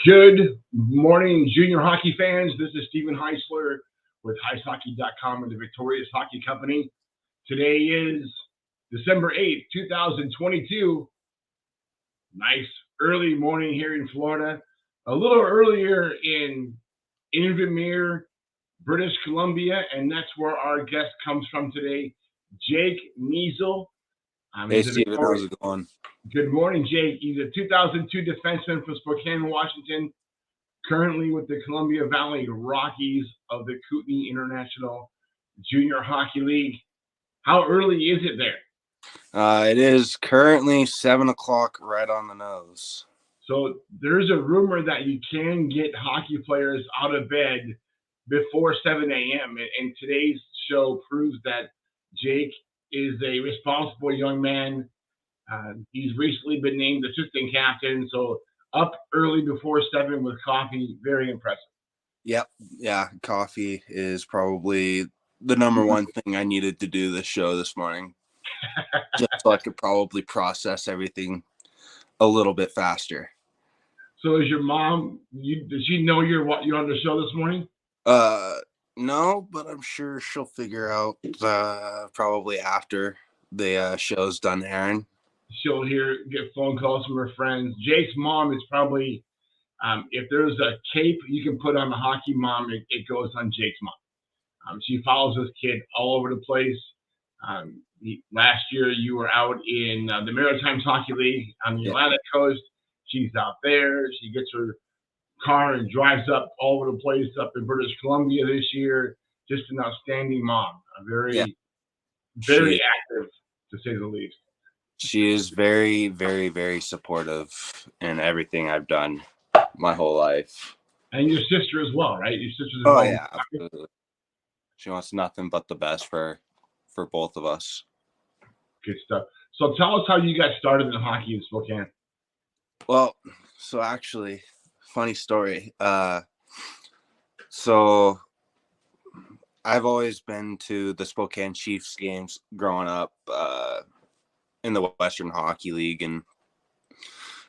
Good morning, junior hockey fans. This is Stephen Heisler with HeisHockey.com and the Victorious Hockey Company. Today is December 8th, 2022. Nice early morning here in Florida. A little earlier in Invermere, British Columbia, and that's where our guest comes from today, Jake Measel. Hey, Stephen, how's it going? Good morning, Jake. He's a 2002 defenseman from Spokane, Washington, currently with the Columbia Valley Rockies of the Kootenai International Junior Hockey League. How early is it there? It is currently 7 o'clock, right on the nose. So there's a rumor that you can get hockey players out of bed before 7 a.m. And today's show proves that Jake is a responsible young man. He's recently been named assistant captain, so up early before 7 with coffee, very impressive. Yep, yeah, coffee is probably the number one thing I needed to do this show this morning, just so I could probably process everything a little bit faster. So is your mom, does she know you're on the show this morning? No, but I'm sure she'll figure out probably after the show's done airing. She'll get phone calls from her friends. Jake's mom is probably, if there's a cape you can put on the hockey mom, it goes on Jake's mom. She follows this kid all over the place. Last year you were out in the Maritimes Hockey League on the Atlantic coast. She's out there. She gets her car and drives up all over the place up in British Columbia this year. Just an outstanding mom. Very active, to say the least. She is very, very, very supportive in everything I've done my whole life. And your sister as well, right? Your sister's involved. Oh, yeah, absolutely. She wants nothing but the best for both of us. Good stuff. So tell us how you got started in hockey in Spokane. Well, so actually, funny story. So I've always been to the Spokane Chiefs games growing up in the Western Hockey League, and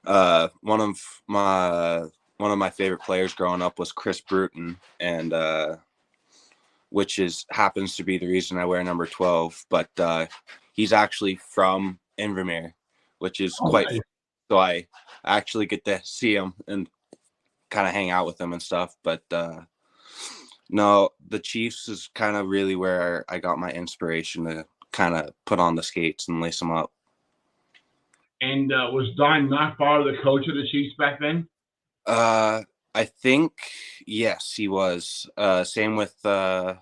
one of my favorite players growing up was Chris Bruton, and which happens to be the reason I wear number 12. But he's actually from Invermere, which is quite nice. So I actually get to see him and kind of hang out with him and stuff. But no, the Chiefs is kind of really where I got my inspiration to kind of put on the skates and lace them up. And was Don Nachbar the coach of the Chiefs back then? I think, yes, he was. Same with Bill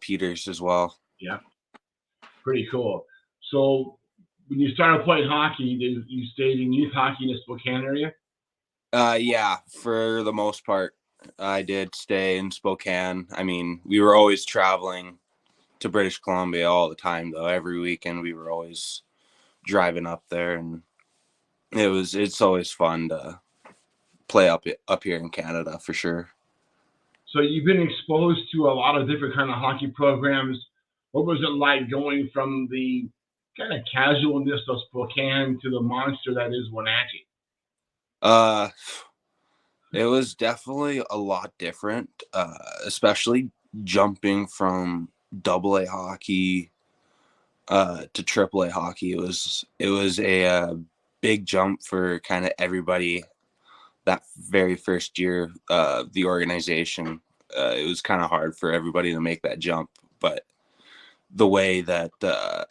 Peters as well. Yeah, pretty cool. So when you started playing hockey, you stayed in youth hockey in the Spokane area? Yeah, for the most part, I did stay in Spokane. I mean, we were always traveling to British Columbia all the time, though. Every weekend we were always driving up there, and it's always fun to play up here in Canada for sure. So you've been exposed to a lot of different kind of hockey programs. What was it like going from the kind of casualness of Spokane to the monster that is Wenatchee? It was definitely a lot different, especially jumping from AA hockey to AAA hockey. It was a big jump for kind of everybody that very first year of the organization. It was kind of hard for everybody to make that jump, but the way that the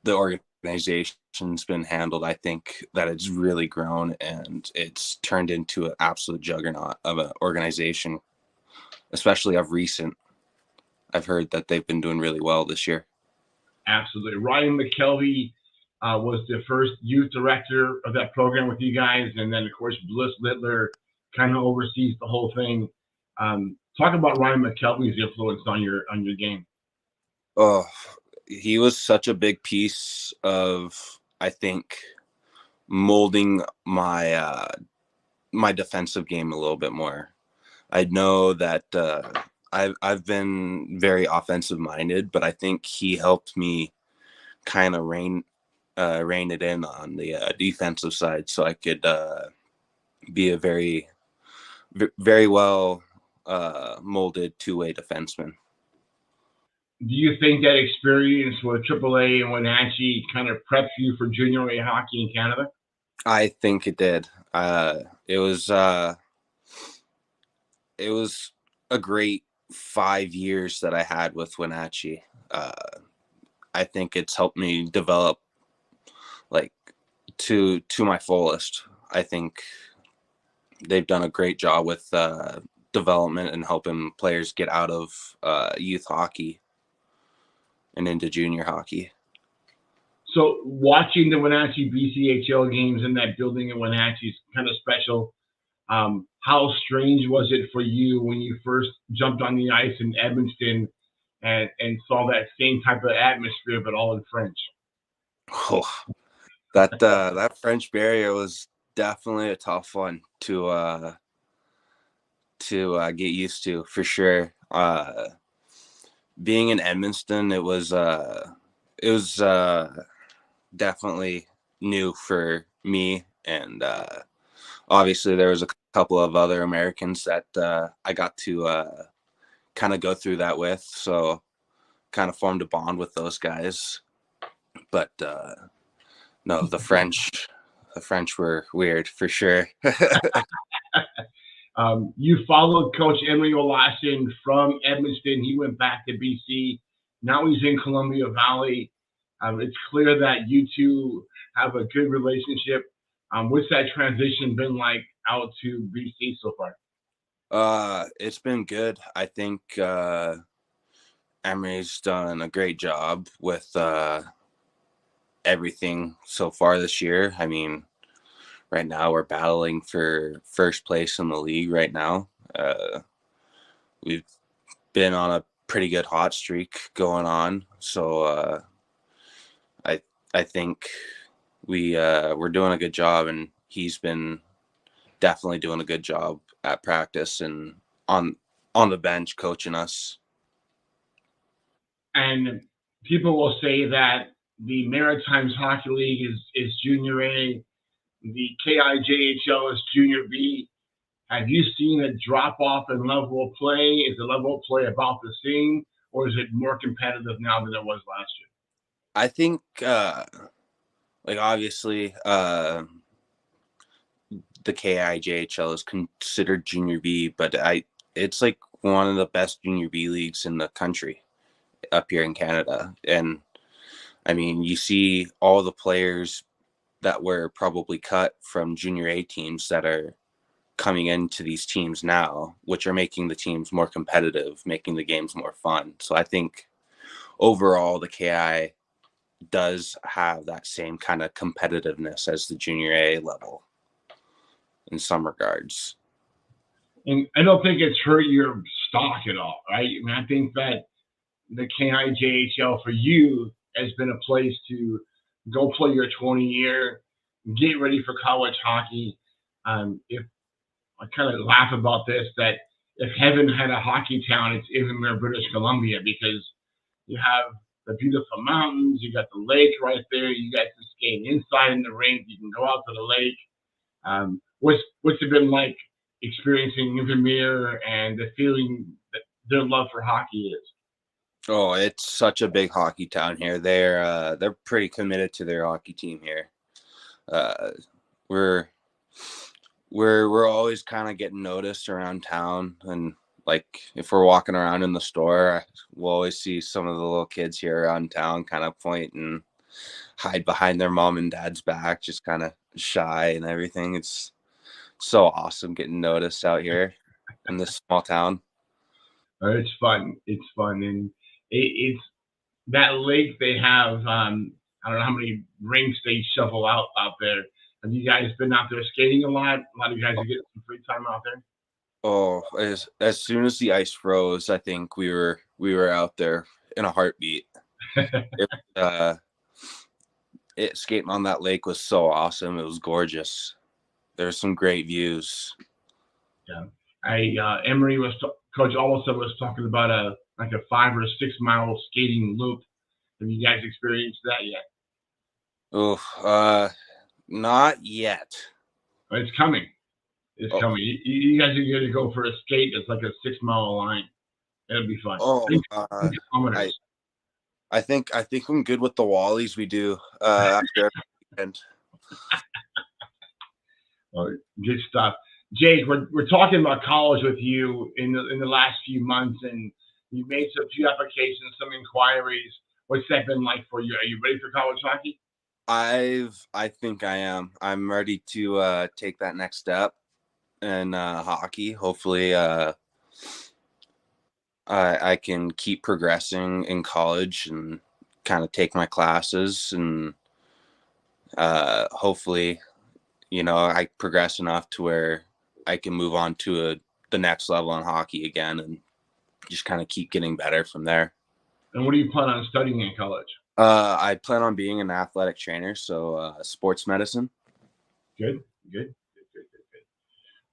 organization's been handled, I think that it's really grown and it's turned into an absolute juggernaut of an organization, especially of recent. I've heard that they've been doing really well this year. Absolutely. Ryan McKelvey was the first youth director of that program with you guys. And then, of course, Bliss Littler kind of oversees the whole thing. Talk about Ryan McKelvey's influence on your game. Oh, he was such a big piece of, I think, molding my my defensive game a little bit more. I know that I've been very offensive minded, but I think he helped me kind of rein it in on the defensive side, so I could be a very well molded two-way defenseman. Do you think that experience with AAA and Wenatchee kind of prepped you for junior A hockey in Canada? I think it did. It was a great 5 years that I had with Wenatchee. I think it's helped me develop like to my fullest. I think they've done a great job with development and helping players get out of youth hockey and into junior hockey. So watching the Wenatchee BCHL games in that building in Wenatchee is kind of special. How strange was it for you when you first jumped on the ice in Edmonton and saw that same type of atmosphere, but all in French? Oh, that French barrier was definitely a tough one to get used to, for sure. Being in Edmonton, it was definitely new for me, and obviously there was a couple of other Americans that I got to kind of go through that with, so kind of formed a bond with those guys. But no, the French were weird, for sure. You followed Coach Emery Olassen from Edmonton. He went back to BC. Now he's in Columbia Valley. It's clear that you two have a good relationship. What's that transition been like out to BC so far? It's been good. I think Emery's done a great job with everything so far this year. I mean, right now we're battling for first place in the league right now. We've been on a pretty good hot streak going on, so I think we're doing a good job, and he's been definitely doing a good job at practice and on the bench coaching us. And people will say that the Maritimes Hockey League is Junior A, the KIJHL is Junior B. Have you seen a drop off in level of play? Is the level of play about the same, or is it more competitive now than it was last year? I think like obviously the KIJHL is considered Junior B, but it's like one of the best Junior B leagues in the country up here in Canada. And I mean, you see all the players that were probably cut from Junior A teams that are coming into these teams now, which are making the teams more competitive, making the games more fun. So I think overall the KI does have that same kind of competitiveness as the Junior A level in some regards. And I don't think it's hurt your stock at all, right? I mean, I think that the KIJHL for you has been a place to go play your 20-year, get ready for college hockey. If I kind of laugh about this, that if heaven had a hockey town, it's Invermere, British Columbia, because you have the beautiful mountains, you got the lake right there, you guys can skate inside in the rink, you can go out to the lake. What's it been like experiencing Invermere and the feeling that their love for hockey is? Oh, it's such a big hockey town here. They're pretty committed to their hockey team here. Uh, we're we're always kind of getting noticed around town, and like if we're walking around in the store, we'll always see some of the little kids here around town kind of point and hide behind their mom and dad's back, just kind of shy and everything. It's so awesome getting noticed out here in this small town. It's fun. It's fun, and it's that lake they have. I don't know how many rinks they shovel out there. Have you guys been out there skating a lot? A lot of you guys are getting some free time out there. Oh, as soon as the ice froze, I think we were out there in a heartbeat. It, uh, skating on that lake was so awesome. It was gorgeous. There's some great views. Yeah, Emery Coach also was talking about like a 5 or 6 mile skating loop. Have you guys experienced that yet? Oh, not yet. It's coming. It's Oh, coming. You guys are going to go for a skate. It's like a 6 mile line. It'll be fun. oh, 3 kilometers. I think I'm good with the wallies we do after every weekend. Oh, good stuff. Jake, we're talking about college with you in the last few months, and you've made some few applications, some inquiries. What's that been like for you? Are you ready for college hockey? I think I am. I'm ready to take that next step in hockey. Hopefully, I can keep progressing in college and kind of take my classes, and hopefully, I progress enough to where I can move on to the next level in hockey again, and just kind of keep getting better from there. And what do you plan on studying in college? I plan on being an athletic trainer, so sports medicine. Good, good, good, good, good, good.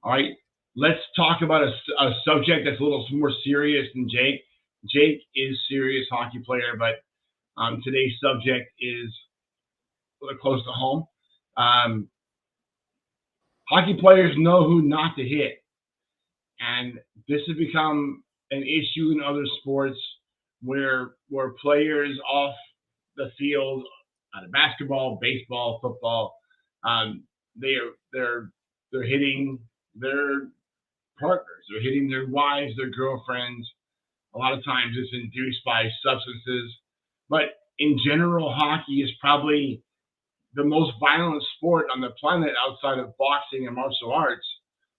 All right, let's talk about a subject that's a little more serious than Jake. Jake is a serious hockey player, but today's subject is a little close to home. Um, Hockey players know who not to hit, and this has become an issue in other sports where players off the field, basketball, baseball, football, um, they're hitting their partners, they're hitting their wives, their girlfriends. A lot of times it's induced by substances, but in general, hockey is probably the most violent sport on the planet outside of boxing and martial arts.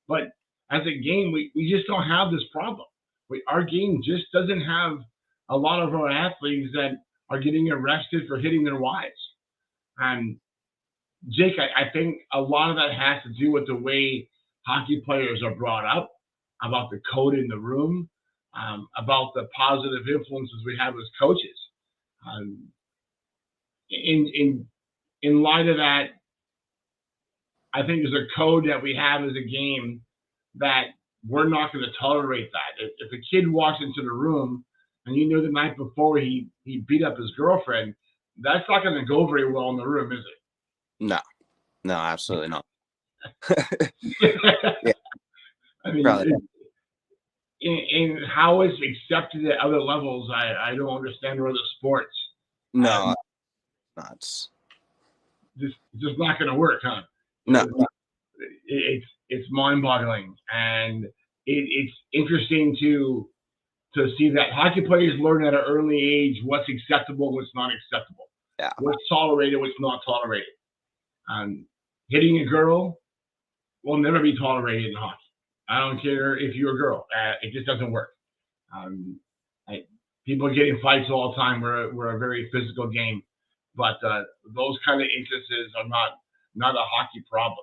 But as a game, we just don't have this problem. Our game just doesn't have a lot of our athletes that are getting arrested for hitting their wives. And Jake, I think a lot of that has to do with the way hockey players are brought up, about the code in the room, about the positive influences we have as coaches. Um, in light of that, I think there's a code that we have as a game that we're not going to tolerate that. If a kid walks into the room and you know the night before he beat up his girlfriend, that's not going to go very well in the room, is No, no, absolutely not. it? Yeah, I mean, probably. in how it's accepted at other levels, I don't understand other sports. No, not. Just not going to work, huh? No, It's mind-boggling, and it's interesting to see that hockey players learn at an early age what's acceptable, what's not acceptable, yeah, what's tolerated, what's not tolerated. Hitting a girl will never be tolerated in hockey. I don't care if you're a girl; it just doesn't work. Um, People get in fights all the time. We're a very physical game, but those kind of instances are not a hockey problem.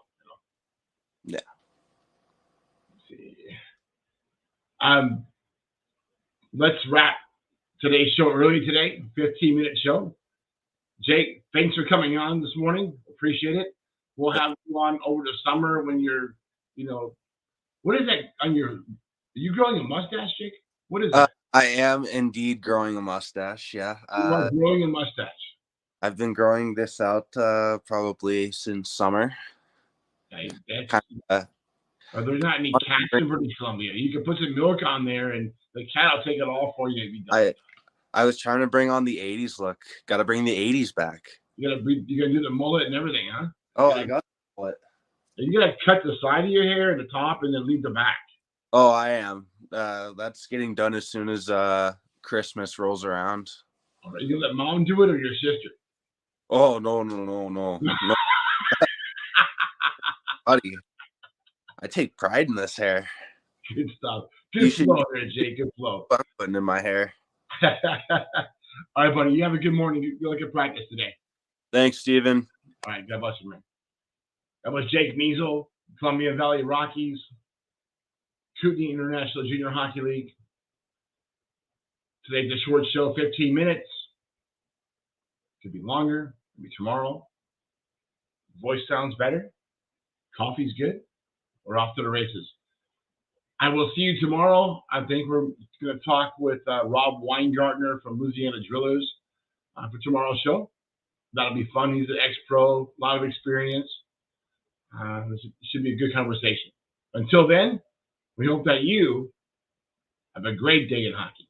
yeah. Let's see. Um, let's wrap today's show early today, 15-minute show. Jake, thanks for coming on this morning. Appreciate it. We'll have you on over the summer when you're, what is that on your? Are you growing a mustache, Jake? What is that? I am indeed growing a mustache. Yeah, You are growing a mustache. I've been growing this out probably since summer. Okay, Kinda, are there not any cats in British Columbia? You can put some milk on there, and the cat will take it all for you if you don't. I was trying to bring on the '80s look. Got to bring the '80s back. You gotta do the mullet and everything, huh? Oh, I got what? You gotta cut the side of your hair and the top, and then leave the back. Oh, I am. That's getting done as soon as Christmas rolls around. All right, you gonna let mom do it or your sister? Oh, no. Buddy, I take pride in this hair. Good stuff. Good flow there, Jake. Good flow. I'm putting in my hair. All right, buddy. You have a good morning. Good luck at practice today. Thanks, Steven. All right. God bless you, man. That was Jake Measel, Columbia Valley Rockies, Kootenai International Junior Hockey League. Today's a short show, 15 minutes. Could be longer. Could be tomorrow. Voice sounds better. Coffee's good. We're off to the races. I will see you tomorrow. I think we're going to talk with Rob Weingartner from Louisiana Drillers for tomorrow's show. That'll be fun. He's an ex-pro, a lot of experience. This should be a good conversation. Until then, we hope that you have a great day in hockey.